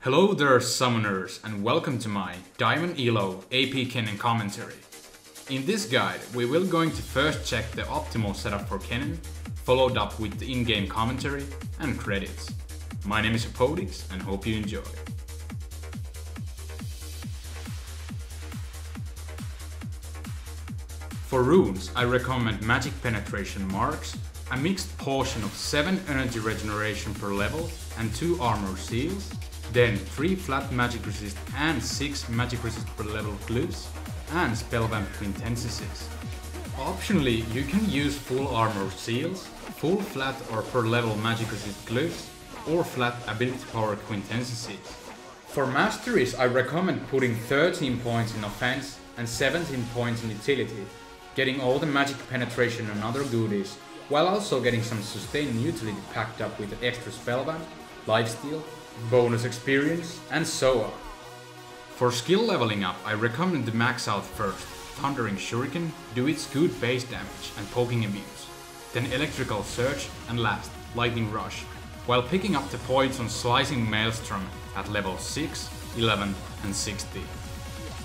Hello there, summoners, and welcome to my Diamond Elo AP Kennen commentary. In this guide, we will going to first check the optimal setup for Kennen, followed up with the in-game commentary and credits. My name is Hepodix and hope you enjoy. For runes, I recommend Magic Penetration Marks, a mixed portion of 7 energy regeneration per level and 2 armor seals, then 3 flat magic resist and 6 magic resist per level glyphs, and spellvamp quintessences. Optionally, you can use full armor seals, full flat or per level magic resist glyphs, or flat ability power quintessences. For masteries, I recommend putting 13 points in offense and 17 points in utility, getting all the magic penetration and other goodies, while also getting some sustained utility packed up with extra spellvamp, lifesteal, bonus experience, and so on. For skill leveling up, I recommend to max out first Thundering Shuriken, do its good base damage and poking immunes, then Electrical Surge, and last Lightning Rush, while picking up the points on Slicing Maelstrom at level 6, 11 and 16.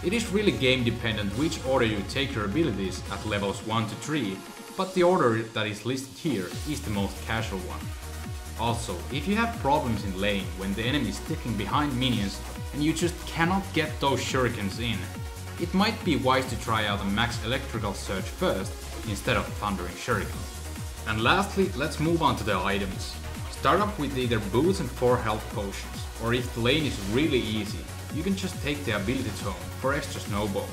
It is really game dependent which order you take your abilities at levels 1 to 3, but the order that is listed here is the most casual one. Also, if you have problems in lane when the enemy is sticking behind minions and you just cannot get those shurikens in, it might be wise to try out a max electrical surge first instead of thundering shuriken. And lastly, let's move on to the items. Start up with either boots and 4 health potions, or if the lane is really easy, you can just take the ability tome for extra snowball.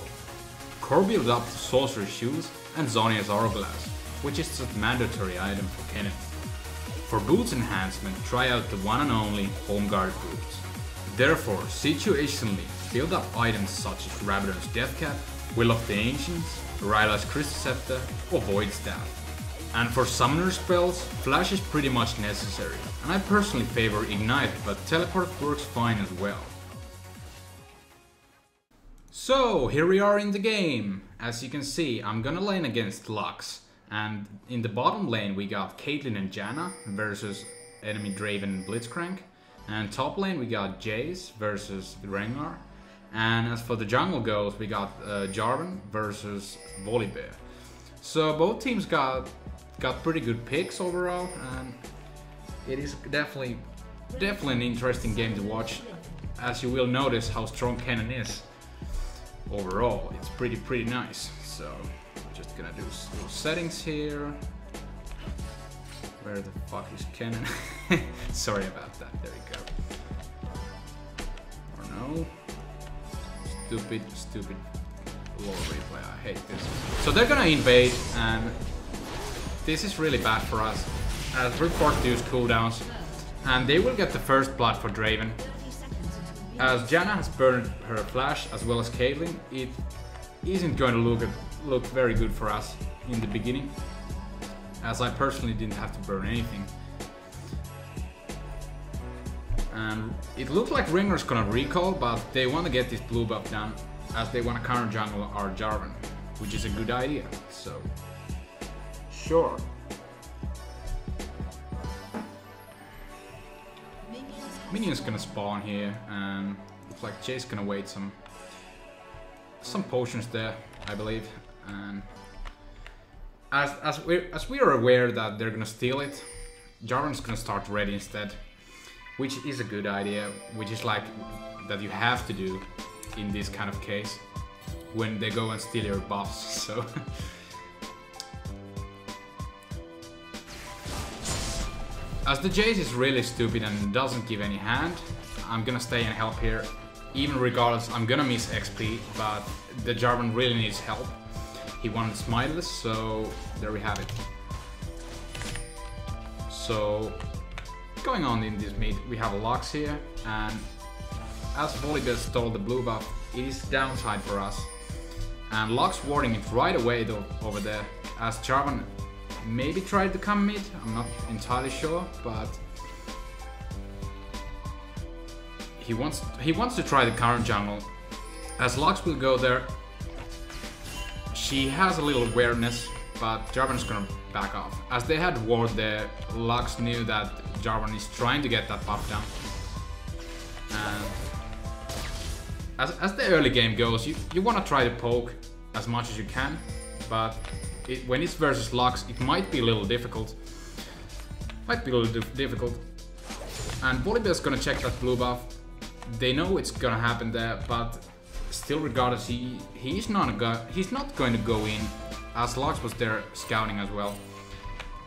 Core build up to Sorcery Shoes and Zhonya's Hourglass, which is just a mandatory item for Kennen. For boots enhancement, try out the one and only Home Guard boots. Therefore, situationally, build up items such as Rabadon's Deathcap, Will of the Ancients, Ryla's Crystal Scepter, or Void Staff. And for summoner spells, Flash is pretty much necessary, and I personally favor Ignite, but Teleport works fine as well. So, here we are in the game. As you can see, I'm gonna lane against Lux. And in the bottom lane we got Caitlyn and Janna versus enemy Draven and Blitzcrank. And top lane we got Jace versus Rengar. And as for the jungle goes, we got Jarvan versus Volibear. So both teams got pretty good picks overall, and it is definitely an interesting game to watch. As you will notice how strong Kennen is overall, it's pretty nice. So just gonna do little settings here. Where the fuck is Kennen? Sorry about that, there we go. Or no. Stupid low replay, I hate this. So they're gonna invade, and this is really bad for us, as we're forced to use cooldowns, and they will get the first blood for Draven. As Janna has burned her flash as well as Caitlyn, it isn't going to look very good for us in the beginning, as I personally didn't have to burn anything. And it looks like Rengar's gonna recall, but they want to get this blue buff done, as they want to counter jungle our Jarvan, which is a good idea, so sure. Minion's gonna spawn here, and looks like Jay's gonna wait some potions there, I believe. And as we are aware that they're gonna steal it, Jarvan's gonna start red instead, which is a good idea, which is like that you have to do in this kind of case when they go and steal your buffs. So as the Jace is really stupid and doesn't give any hand, I'm gonna stay and help here. Even regardless, I'm gonna miss XP, but the Jarvan really needs help. He wanted Smiteless, so there we have it. So, going on in this mid, we have a Lux here, and as Volibear stole the blue buff, it is downside for us. And Lux warding it right away though, over there, as Jarvan maybe tried to come mid, I'm not entirely sure, but he wants to try the current jungle. As Lux will go there, she has a little awareness, but Jarvan's gonna back off. As they had ward there, Lux knew that Jarvan is trying to get that buff down. And as the early game goes, you want to try to poke as much as you can, but when it's versus Lux, it might be a little difficult. And Volibear's gonna check that blue buff. They know it's gonna happen there, but still, regardless, he's not going to go in, as Lux was there scouting as well.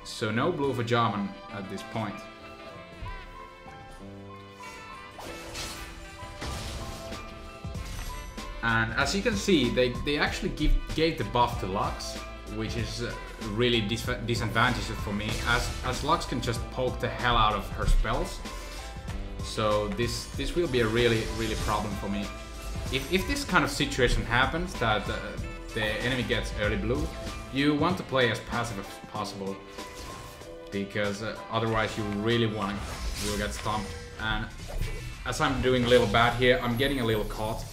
So no blue for Jarvan at this point. And as you can see, they actually gave the buff to Lux, which is really disadvantageous for me, as Lux can just poke the hell out of her spells. So this will be a really problem for me. If this kind of situation happens, that the enemy gets early blue, you want to play as passive as possible, because otherwise you will get stomped. And as I'm doing a little bad here, I'm getting a little caught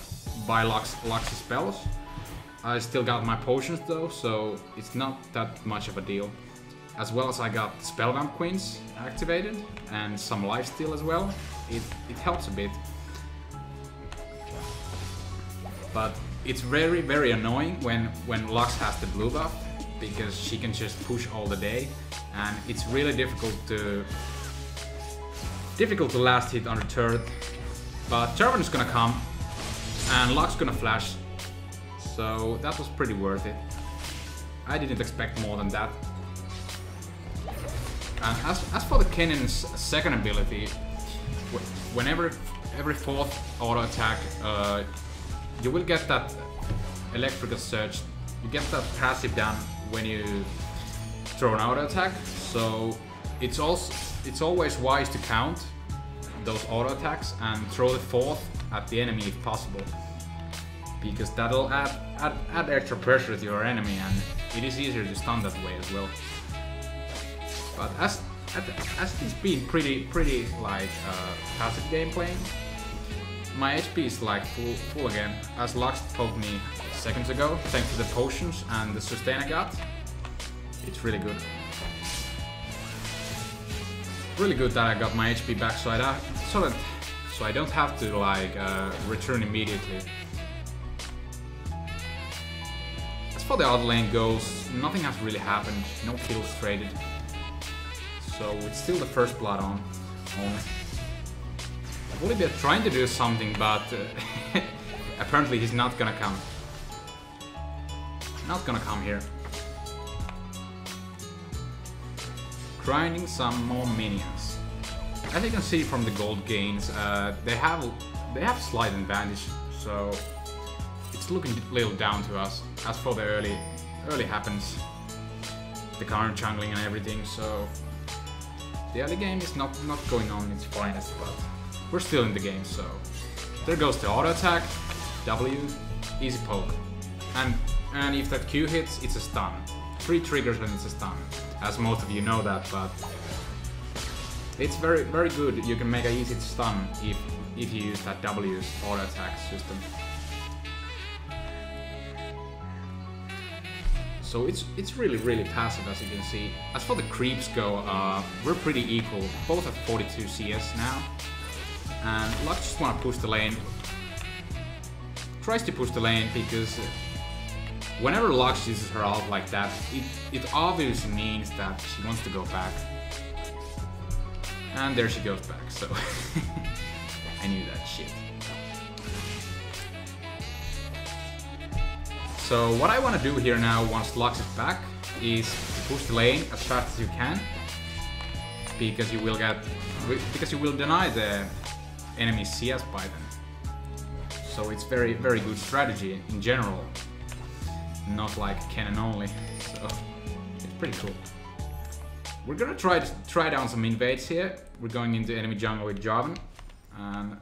by Lux's spells. I still got my potions though, so it's not that much of a deal. As well as I got Spellvamp Queens activated and some lifesteal as well. It helps a bit. But it's very annoying when Lux has the blue buff, because she can just push all the day, and it's really difficult to last hit on the turret. But Jarvan is gonna come and Lux gonna flash, so that was pretty worth it. I didn't expect more than that. And as for the Kennen's second ability, whenever every fourth auto attack, you will get that electrical surge. You get that passive down when you throw an auto attack. So it's always wise to count those auto attacks and throw the fourth at the enemy if possible, because that'll add extra pressure to your enemy, and it is easier to stun that way as well. But as it's been pretty like passive gameplay, my HP is like full again, as Lux poked me seconds ago thanks to the potions and the sustain I got. It's really good. Really good that I got my HP back, so I don't have to like return immediately. As for the other lane goes, nothing has really happened, no kills traded. So it's still the first blood on. Volibear trying to do something, but apparently he's not gonna come. Not gonna come here. Grinding some more minions. As you can see from the gold gains, they have slight advantage, so it's looking a little down to us. As for the early happens, the current jungling and everything, so the early game is not going on its finest, but we're still in the game. So there goes the auto attack, W, easy poke, and if that Q hits, it's a stun. 3 triggers and it's a stun, as most of you know that, but it's very good. You can make an easy stun if you use that W's auto attack system. So it's really passive, as you can see. As for the creeps go, we're pretty equal, both at 42 CS now. And Lux just wanna push the lane. Tries to push the lane because whenever Lux uses her ult like that, it obviously means that she wants to go back. And there she goes back, so I knew that shit. So what I want to do here now, once Lux is back, is push the lane as fast as you can, because you will deny the enemy CS by then. So it's very good strategy in general, not like Kennen only. So it's pretty cool. We're gonna try down some invades here. We're going into enemy jungle with Jarvan, and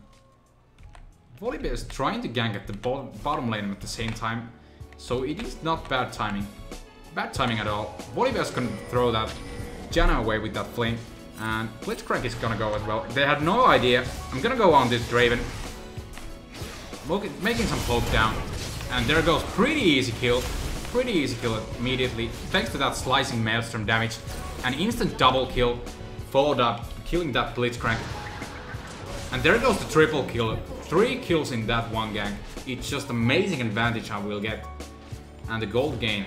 Volibear is trying to gank at the bottom lane at the same time. So it is not bad timing at all. Volibear's gonna throw that Janna away with that flame, and Blitzcrank is gonna go as well. They had no idea. I'm gonna go on this Draven, making some poke down, and there goes pretty easy kill immediately, thanks to that slicing maelstrom damage. An instant double kill, followed up killing that Blitzcrank. And there goes the triple kill. 3 kills in that one gank. It's just amazing advantage I will get. And the gold gain.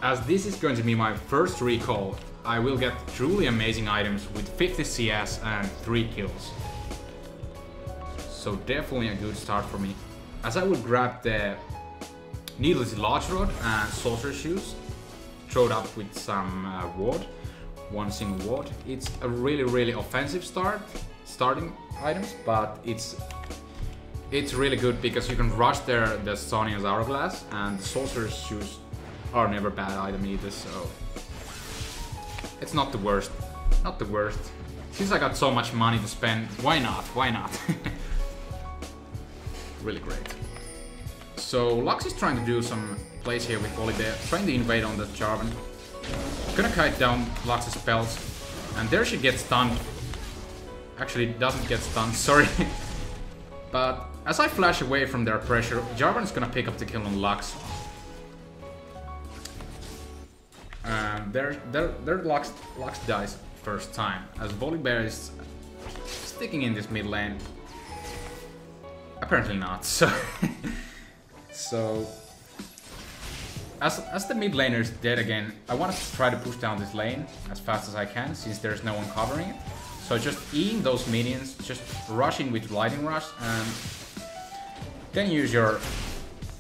As this is going to be my first recall, I will get truly amazing items with 50 CS and 3 kills. So definitely a good start for me. As I will grab the Needless Large Rod and Sorcerer Shoes, throw it up with some ward, one single ward. It's a really offensive starting items, but it's really good because you can rush the Sonia's Hourglass, and the Sorcerer's Shoes are never bad item either, so it's not the worst. Not the worst. Since I got so much money to spend, why not? Why not? Really great. So Lux is trying to do some plays here with Volibear, trying to invade on the Jarvan. Gonna kite down Lux's spells, and there she gets stunned. Actually doesn't get stunned, sorry. But as I flash away from their pressure, Jarvan is gonna pick up the kill on Lux. And their Lux dies first time, as Volibear is sticking in this mid lane. Apparently not, so... So... As the mid laner is dead again, I want to try to push down this lane as fast as I can, since there's no one covering it. So just eating those minions, just rush in with Lightning Rush, and then use your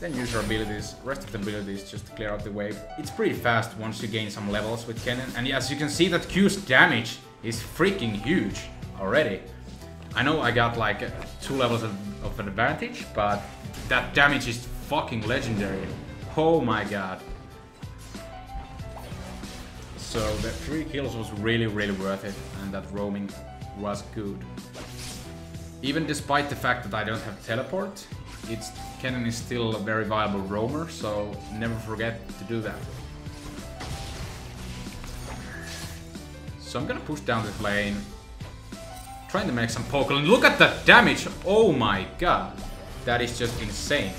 abilities, rest of the abilities, just to clear out the wave. It's pretty fast once you gain some levels with Kennen, and yes, you can see that Q's damage is freaking huge already. I know I got like 2 levels of advantage, but that damage is fucking legendary. Oh my god. So the 3 kills was really worth it, and that roaming was good. Even despite the fact that I don't have teleport, Kennen is still a very viable roamer, so never forget to do that. So I'm gonna push down this lane, trying to make some poke, and look at that damage! Oh my god, that is just insane.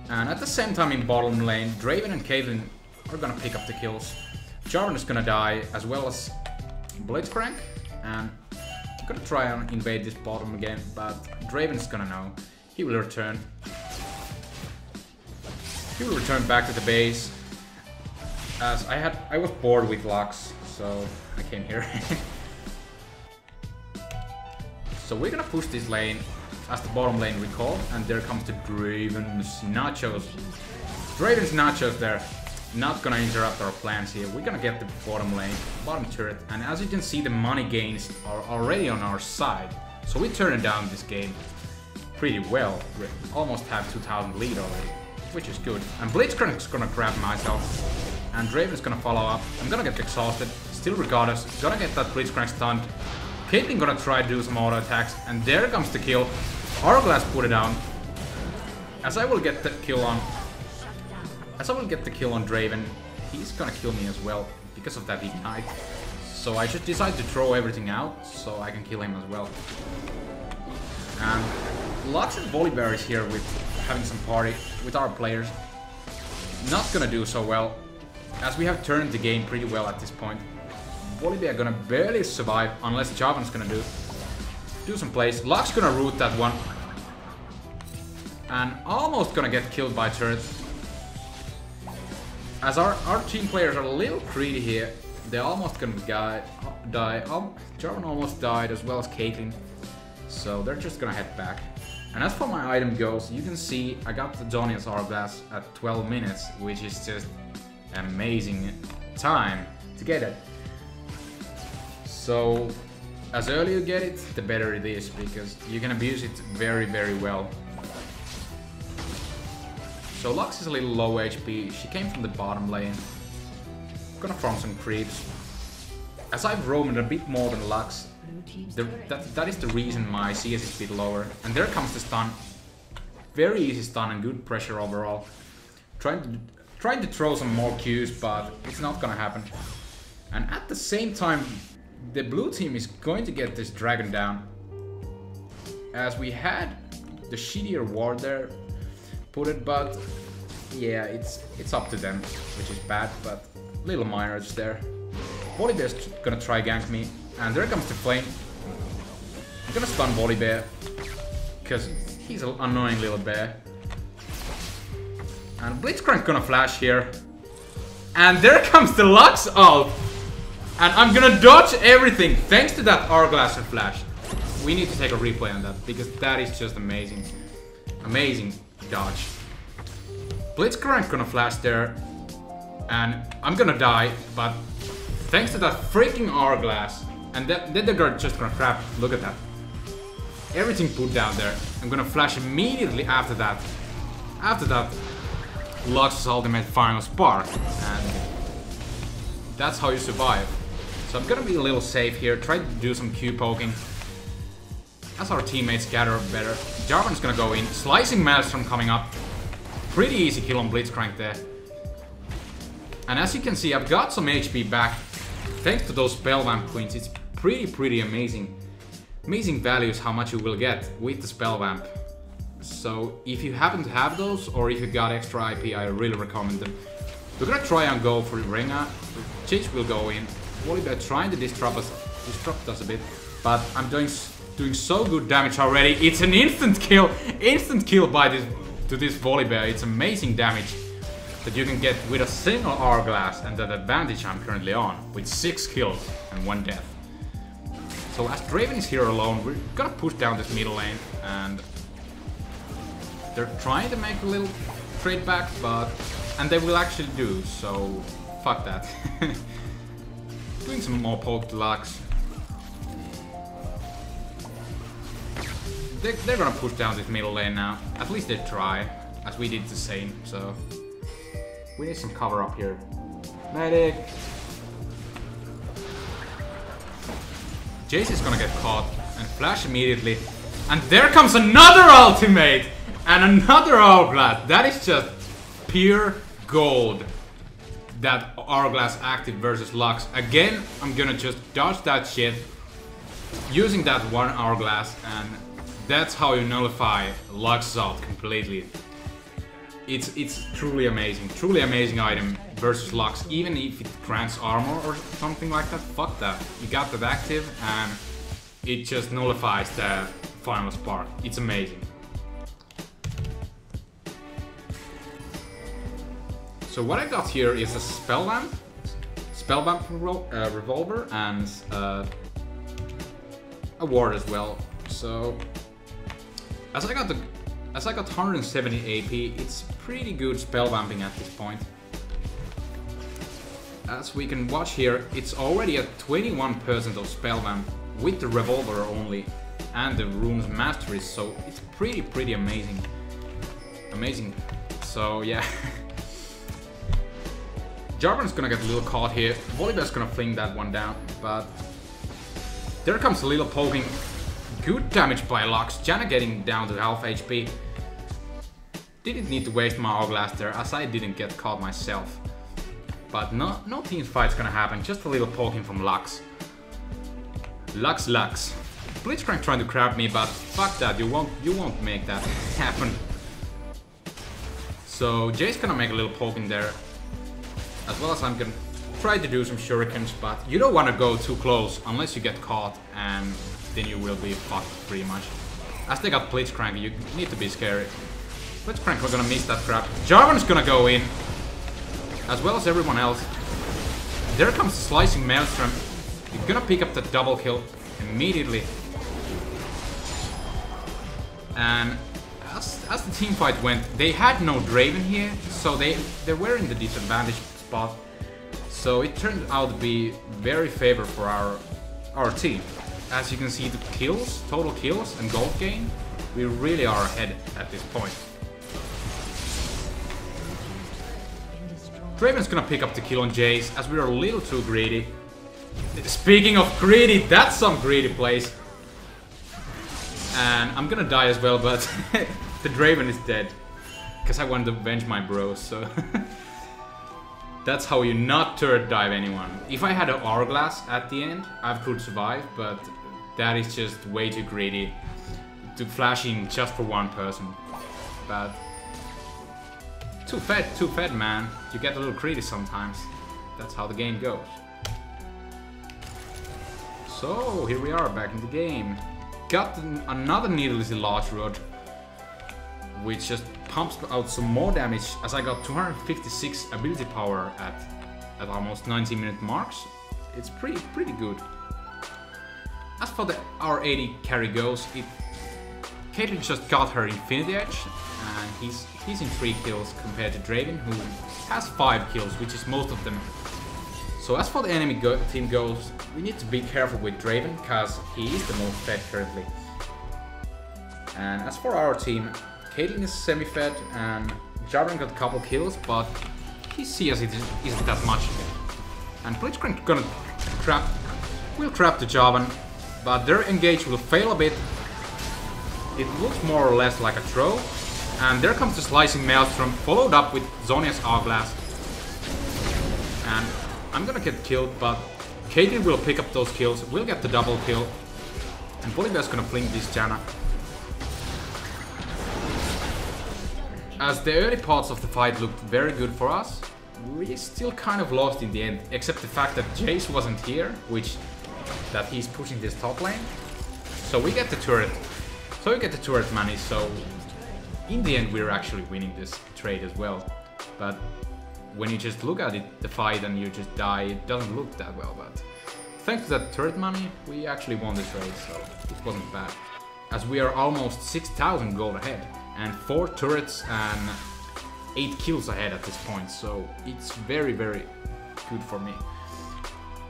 And at the same time in bottom lane, Draven and Caitlyn are gonna pick up the kills. Jarvan is gonna die, as well as Blitzcrank, and I'm gonna try and invade this bottom again, but Draven's gonna know. He will return. He will return back to the base. As I was bored with Lux, so I came here. So we're gonna push this lane as the bottom lane recalled, and there comes the Draven's Nachos. Draven's Nachos there, not gonna interrupt our plans here. We're gonna get the bottom lane, bottom turret, and as you can see, the money gains are already on our side. So we turn it down this game pretty well. We almost have 2000 lead already, which is good. And Blitzcrank's gonna grab myself, and Draven's gonna follow up. I'm gonna get exhausted, still regardless, gonna get that Blitzcrank stunned. Caitlyn gonna try to do some auto attacks, and there comes the kill. Hourglass put it down. As I will get the kill on Draven, he's gonna kill me as well because of that ignite. So I just decide to throw everything out so I can kill him as well. And Lux and Volibear is here with having some party with our players. Not gonna do so well, as we have turned the game pretty well at this point. Volibear gonna barely survive unless Jarvan's gonna do some plays. Lux gonna root that one. And almost gonna get killed by turret. As our team players are a little greedy here, they're almost gonna die. Jarvan almost died, as well as Caitlyn. So they're just gonna head back. And as for my item goes, you can see I got the Zhonya's Hourglass at 12 minutes, which is just amazing time to get it. So as early you get it, the better it is, because you can abuse it very well. So Lux is a little low HP, she came from the bottom lane. Gonna farm some creeps. As I've roamed a bit more than Lux, that is the reason my CS is a bit lower. And there comes the stun. Very easy stun and good pressure overall. Trying to throw some more Qs, but it's not gonna happen. And at the same time, the blue team is going to get this dragon down. As we had the shittier ward there put it, but yeah, it's up to them, which is bad, but little minors there. Volibear's gonna try gank me, and there comes the flame. gonna stun Volibear, because he's an annoying little bear. And Blitzcrank gonna flash here. And there comes the Lux ult! And I'm gonna dodge everything thanks to that Hourglass and flash. We need to take a replay on that, because that is just amazing. Amazing dodge. Blitzcrank gonna flash there. And I'm gonna die, but thanks to that freaking Hourglass. And then they're just gonna crap. Look at that. Everything put down there. I'm gonna flash immediately after that. After that, Lux's ultimate final spark. And that's how you survive. So I'm gonna be a little safe here. Try to do some Q poking. As our teammates gather better. Jarvan's gonna go in. Slicing Maelstrom coming up. Pretty easy kill on Blitzcrank there. And as you can see, I've got some HP back. Thanks to those Spell Vamp Queens. It's pretty amazing. Amazing values how much you will get with the Spell Vamp. So if you happen to have those, or if you got extra IP, I really recommend them. We're gonna try and go for Ringa. Chase will go in. Volibear trying to disrupt us a bit. But I'm doing so good damage already. It's an instant kill by this Volibear. It's amazing damage that you can get with a single Hourglass, and that advantage I'm currently on, with 6 kills and 1 death. So as Draven is here alone, we're gonna push down this middle lane, and they're trying to make a little trade back, and they will actually do, so fuck that. Doing some more poke to Lux. They're gonna push down this middle lane now. At least they try, as we did the same, so... We need some cover up here. Medic! Jace is gonna get caught and flash immediately. And there comes another ultimate! And another Hourglass! That is just pure gold. That Hourglass active versus Lux. Again, I'm gonna just dodge that shit. Using that one Hourglass, and that's how you nullify Lux's ult completely. It's truly amazing item versus Lux, even if it grants armor or something like that. Fuck that. You got that active and it just nullifies the final spark. It's amazing. So what I got here is a Spell Vamp Revolver, and a Ward as well. So as I got 170 AP, it's pretty good spell vamping at this point. As we can watch here, it's already at 21% of spell vamp with the revolver only and the rune's mastery, so it's pretty amazing. So yeah. Jarvan's gonna get a little caught here. Volibear's gonna fling that one down, but there comes a little poking. Good damage by Lux. Janna getting down to half HP. Didn't need to waste my Hourglass there, as I didn't get caught myself. But no team fight's gonna happen, just a little poking from Lux. Lux. Blitzcrank trying to grab me, but fuck that, you won't make that happen. So Jay's gonna make a little poking there, as well as I'm gonna try to do some shurikens, but you don't wanna go too close unless you get caught, and then you will be fucked pretty much. As they got Blitzcrank, you need to be scary. Blitzcrank, we're gonna miss that crap. Jarvan's gonna go in, as well as everyone else. There comes Slicing Maelstrom. You're gonna pick up the double kill immediately. And as the team fight went, they had no Draven here, so they were in the disadvantaged spot. So it turned out to be very favorable for our team. As you can see, the kills, total kills and gold gain, we really are ahead at this point. Draven's gonna pick up the kill on Jace, as we're a little too greedy. Speaking of greedy, that's some greedy plays. And I'm gonna die as well, but the Draven is dead. Because I wanted to avenge my bros, so... That's how you not turret dive anyone. If I had an Hourglass at the end, I could survive, but that is just way too greedy to flash in just for one person. But too fed, man. You get a little greedy sometimes. That's how the game goes. So here we are back in the game. got another needlessly large rod, which just pumps out some more damage as I got 256 ability power at almost 90-minute marks. It's pretty good. As for our AD carry goes, Caitlyn just got her Infinity Edge, and he's in 3 kills compared to Draven, who has 5 kills, which is most of them. So as for the enemy team goes, we need to be careful with Draven, because he is the most fed currently. And as for our team, Caitlyn is semi-fed, and Jarvan got a couple kills, but his CS isn't that much. And Blitzcrank will trap the Jarvan, but their engage will fail a bit. It looks more or less like a throw. And there comes the Slicing Maelstrom, followed up with Zhonya's Hourglass. And I'm gonna get killed, but Caitlyn will pick up those kills, we'll get the double kill. And Volibear's gonna fling this Janna. As the early parts of the fight looked very good for us, we still kind of lost in the end, except the fact that Jace wasn't here, that he's pushing this top lane. So we get the turret. So we get the turret money, so in the end we're actually winning this trade as well. But when you just look at it, the fight, and you just die, it doesn't look that well. But thanks to that turret money, we actually won the trade, so it wasn't bad. As we are almost 6,000 gold ahead, and 4 turrets and 8 kills ahead at this point, so it's very good for me.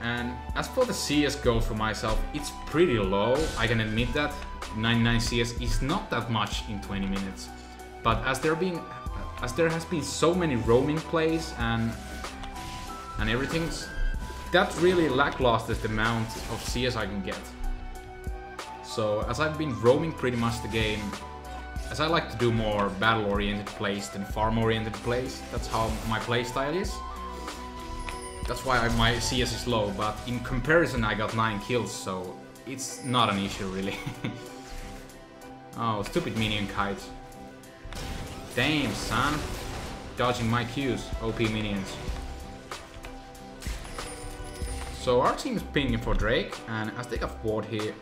And as for the CS goal for myself, it's pretty low, I can admit that. 99 CS is not that much in 20 minutes. But as there has been so many roaming plays and everything, that really lackluster the amount of CS I can get. So as I've been roaming pretty much the game, as I like to do more battle-oriented plays than farm-oriented plays, that's how my playstyle is. That's why my CS is low, but in comparison I got 9 kills, so it's not an issue really. Oh, stupid minion kite. Damn, son. Dodging my Qs, OP minions. So our team is pinging for Drake, and as they got ward here,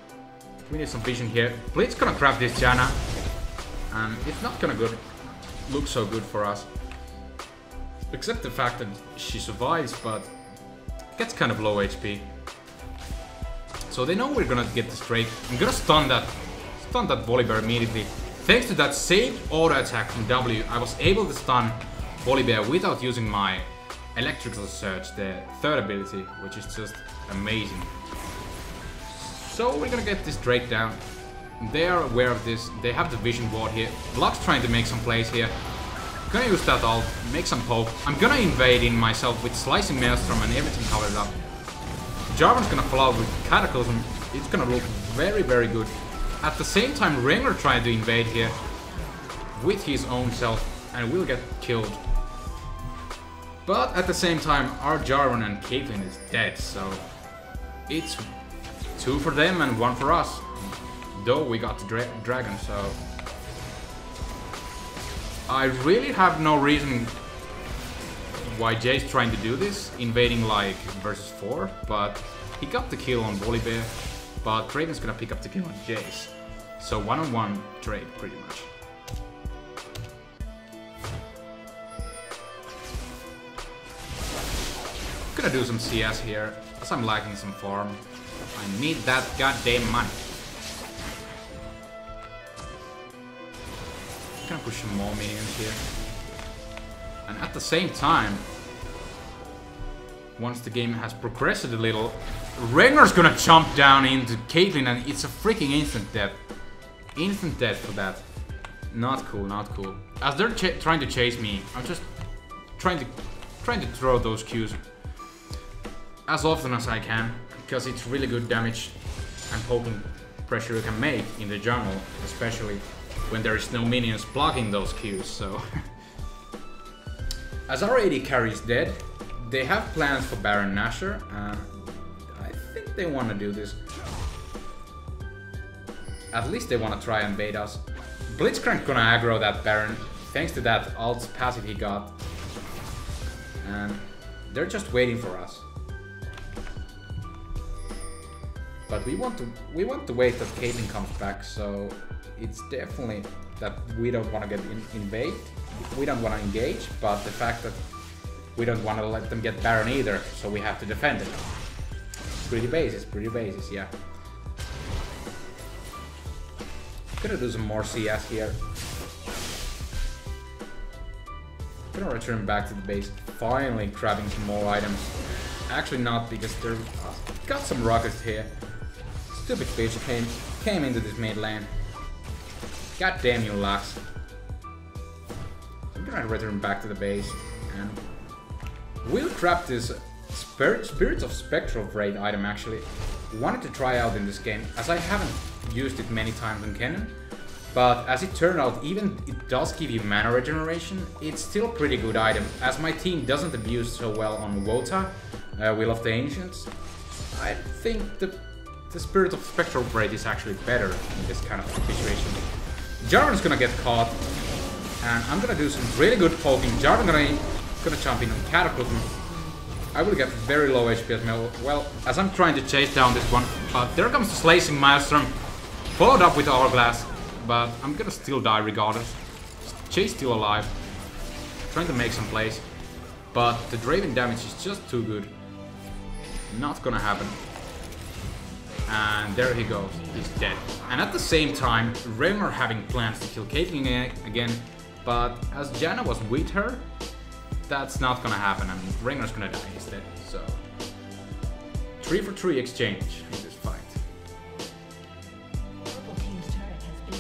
we need some vision here. Blitz gonna grab this Janna, and it's not gonna look so good for us. Except the fact that she survives, but gets kind of low HP. So they know we're gonna get this Drake. I'm gonna stun that Volibear immediately. Thanks to that saved auto attack from W, I was able to stun Volibear without using my electrical surge, the third ability, which is just amazing. So we're gonna get this Drake down. They are aware of this. They have the vision ward here. Block's trying to make some plays here. Gonna use that ult, make some poke. I'm gonna invade in myself with Slicing Maelstrom and everything covered up. Jarvan's gonna follow with Cataclysm. It's gonna look very good. At the same time, Rengar trying to invade here with his own self and will get killed. But at the same time, our Jarvan and Caitlyn is dead, so it's 2 for them and 1 for us. Though we got the dragon, so I really have no reason why Jay's trying to do this, invading like versus 4, but he got the kill on Volibear, but Draven's gonna pick up the kill on Jace. So 1-on-1 trade, pretty much. Gonna do some CS here, as I'm lacking some farm. I need that goddamn money. Gonna push some more minions here. And at the same time, once the game has progressed a little, Rengar's gonna jump down into Caitlyn and it's a freaking instant death. Instant death for that. Not cool, not cool. As they're trying to chase me, I'm just trying to throw those Qs as often as I can, because it's really good damage and poking pressure you can make in the jungle, especially when there is no minions blocking those Qs, so... As our AD carry is dead, they have plans for Baron Nashor, and I think they want to do this. At least they want to try and bait us. Blitzcrank gonna aggro that Baron, thanks to that ult passive he got. And they're just waiting for us. But we want to wait that Caitlyn comes back, so it's definitely that we don't want to get invade. We don't want to engage, but the fact that we don't want to let them get Baron either, so we have to defend it. Pretty basis, yeah. Gonna do some more CS here. Gonna return back to the base, finally grabbing some more items. Actually not, because they're got some rockets here. Stupid bitch came into this mid lane. God damn you, Lux. I'm gonna return back to the base and we'll grab this Spirits of Spectral Raid item. Actually wanted to try out in this game, as I haven't used it many times in Kennen. But as it turned out, even it does give you mana regeneration, it's still a pretty good item. As my team doesn't abuse so well on Wota, Will of the Ancients, I think the Spirit of Spectral Raid is actually better in this kind of situation. Jarvan's gonna get caught, and I'm gonna do some really good poking. Jarvan gonna jump in on Cataclysm. I will get very low HP as well, as I'm trying to chase down this one. But there comes the Slicing Maelstrom, followed up with Hourglass. But I'm gonna still die regardless. Jay's still alive, trying to make some plays. But the Draven damage is just too good. Not gonna happen. And there he goes, he's dead. And at the same time, Ragnar having plans to kill Caitlyn again. But as Janna was with her, that's not gonna happen. I mean, Ragnar's gonna die instead. So 3-for-3 exchange in this fight.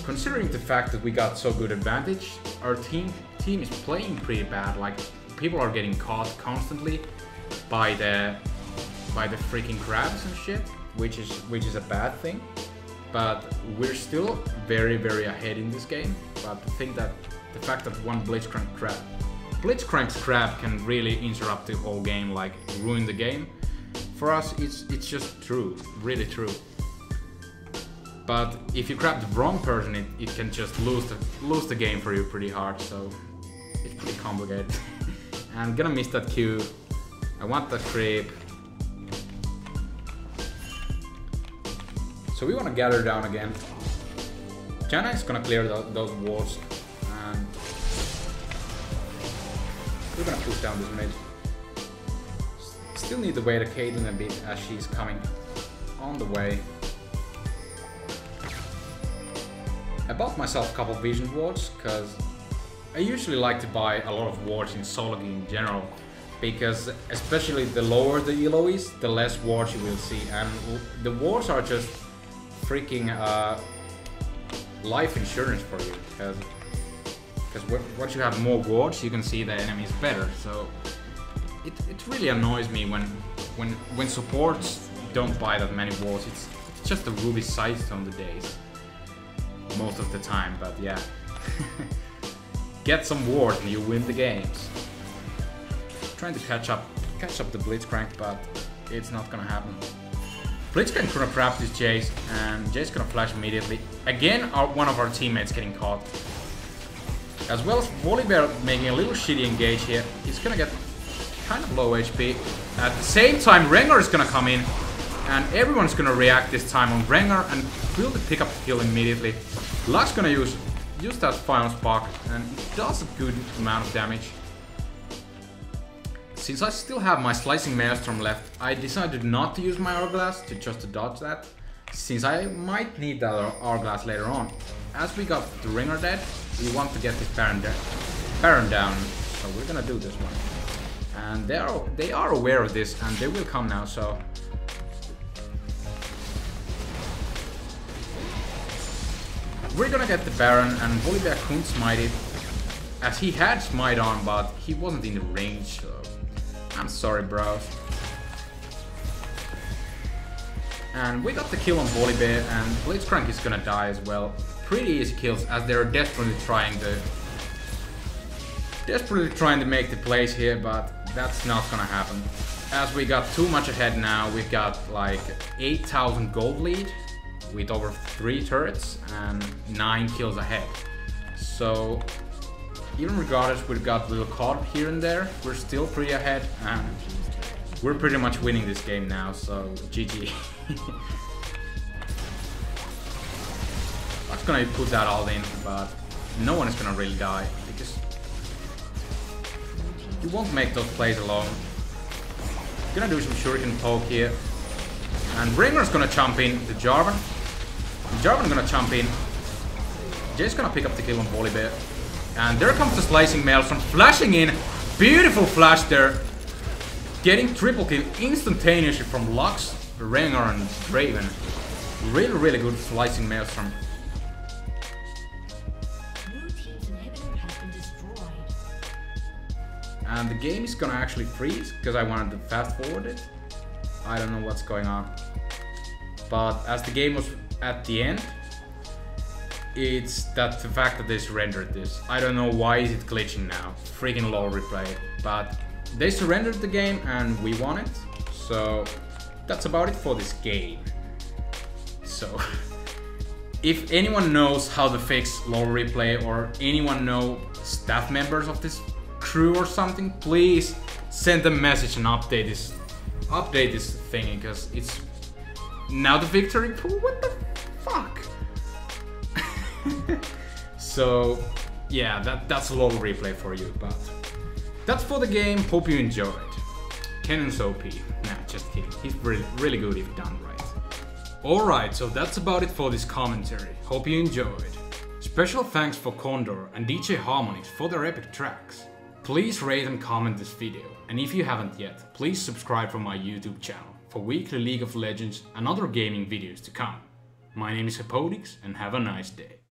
Considering the fact that we got so good advantage, our team is playing pretty bad. Like, people are getting caught constantly by the freaking crabs and shit, which is a bad thing. But we're still very, very ahead in this game. But the fact that one Blitzcrank's crab can really interrupt the whole game, like ruin the game. For us, it's just true, really true. But if you grab the wrong person, it can just lose the game for you pretty hard. So it's pretty complicated. And I'm gonna miss that Q. I want that creep. So we want to gather down again. Janna is gonna clear those walls, and we're gonna push down this mid. Still need to wait a Caitlyn a bit as she's coming on the way. I bought myself a couple vision wards, because I usually like to buy a lot of wards in solo game in general, because especially the lower the elo is, the less wards you will see, and the wards are just freaking life insurance for you, because once you have more wards, you can see the enemies better. So it really annoys me when supports don't buy that many wards. It's just a Ruby Sightstone the days. Most of the time, but yeah. Get some wards and you win the games. Trying to catch up the Blitzcrank, but it's not gonna happen. Blitzcrank gonna grab this Jace, and Jace gonna flash immediately. Again, one of our teammates getting caught. As well as Volibear making a little shitty engage here. He's gonna get kind of low HP. At the same time, Rengar is gonna come in, and everyone's gonna react this time on Rengar and will pick up the kill immediately. Lux gonna use that final spark, and it does a good amount of damage. Since I still have my Slicing Maelstrom left, I decided not to use my Hourglass to dodge that, since I might need that Hourglass later on. As we got the Rengar dead, we want to get this Baron down, so we're gonna do this one. And they are aware of this, and they will come now, so we're gonna get the Baron, and Volibear couldn't smite it, as he had smite on, but he wasn't in the range, so I'm sorry, bro. And we got the kill on Volibear, and Blitzcrank is gonna die as well. Pretty easy kills, as they're desperately trying to make the plays here, but that's not gonna happen. As we got too much ahead now, we've got like 8,000 gold lead with over 3 turrets and 9 kills ahead. So even regardless, we've got a little caught here and there, we're still pretty ahead, and we're pretty much winning this game now, so GG. just gonna put that all in, but no one is gonna really die, because you won't make those plays alone. Gonna do some shuriken poke here. And Rengar's gonna jump in to Jarvan. Jarvan gonna jump in. Jay's gonna pick up the kill on Volibear. And there comes the slicing Maelstrom, flashing in. Beautiful flash there. Getting triple kill instantaneously from Lux, Rengar and Draven. Really, really good slicing Maelstrom. And the game is gonna actually freeze, because I wanted to fast forward it. I don't know what's going on. But as the game was at the end, it's that the fact that they surrendered this. I don't know why is it glitching now. Freaking low replay. But they surrendered the game and we won it. So that's about it for this game. So if anyone knows how to fix low replay, or anyone know staff members of this crew or something, please send a message and update this thing, because it's now the victory pool. What the fuck? So yeah, that's a low replay for you, but that's for the game. Hope you enjoyed. Kennen's OP. Nah, just kidding. He's really good if done right. Alright, so that's about it for this commentary. Hope you enjoyed. Special thanks for Condor and DJ Harmonix for their epic tracks. Please rate and comment this video, and if you haven't yet, please subscribe for my YouTube channel for weekly League of Legends and other gaming videos to come. My name is Hepodix, and have a nice day.